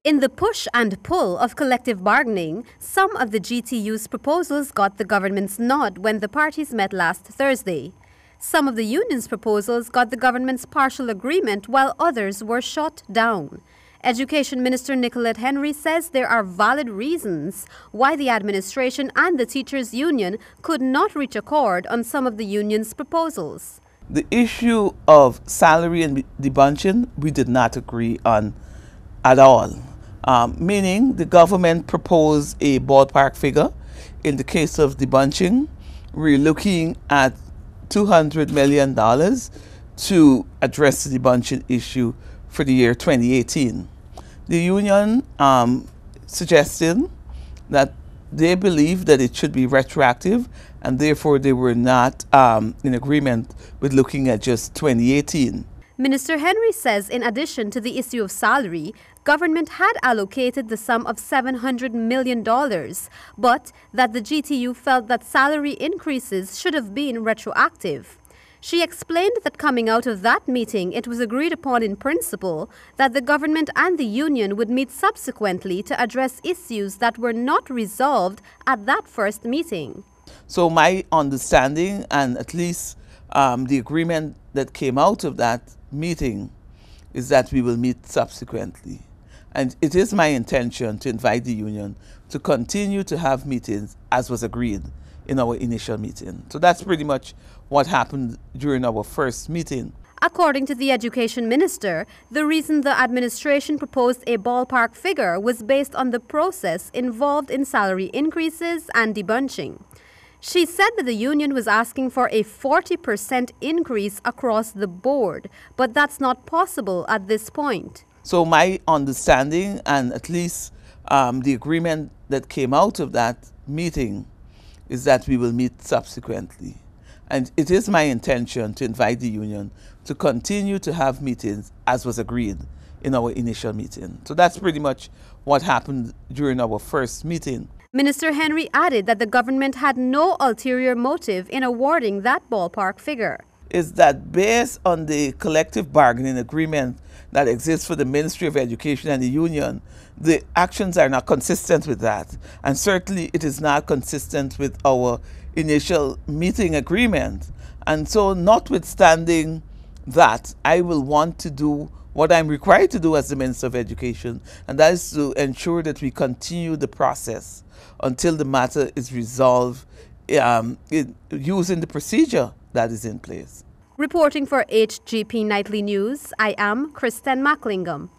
In the push and pull of collective bargaining, some of the GTU's proposals got the government's nod when the parties met last Thursday. Some of the union's proposals got the government's partial agreement while others were shot down. Education Minister Nicolette Henry says there are valid reasons why the administration and the teachers' union could not reach accord on some of the union's proposals. The issue of salary and debunching, we did not agree on at all. Meaning the government proposed a ballpark figure. In the case of debunching, we're looking at $200 million to address the debunching issue for the year 2018. The union suggested that they believe that it should be retroactive, and therefore they were not in agreement with looking at just 2018. Minister Henry says in addition to the issue of salary, government had allocated the sum of $700 million, but that the GTU felt that salary increases should have been retroactive. She explained that coming out of that meeting, it was agreed upon in principle that the government and the union would meet subsequently to address issues that were not resolved at that first meeting. So my understanding, and at least the agreement that came out of that meeting, is that we will meet subsequently. And it is my intention to invite the union to continue to have meetings as was agreed in our initial meeting. So that's pretty much what happened during our first meeting. According to the education minister, the reason the administration proposed a ballpark figure was based on the process involved in salary increases and debunching. She said that the union was asking for a 40% increase across the board, but that's not possible at this point. So my understanding, and at least the agreement that came out of that meeting, is that we will meet subsequently. And it is my intention to invite the union to continue to have meetings as was agreed in our initial meeting. So that's pretty much what happened during our first meeting. Minister Henry added that the government had no ulterior motive in awarding that ballpark figure. Is that based on the collective bargaining agreement that exists for the Ministry of Education and the union, the actions are not consistent with that. And certainly it is not consistent with our initial meeting agreement. And so notwithstanding that, I will want to do what I'm required to do as the Minister of Education, and that is to ensure that we continue the process until the matter is resolved using the procedure that is in place. Reporting for HGP Nightly News, I am Kristen Macklingam.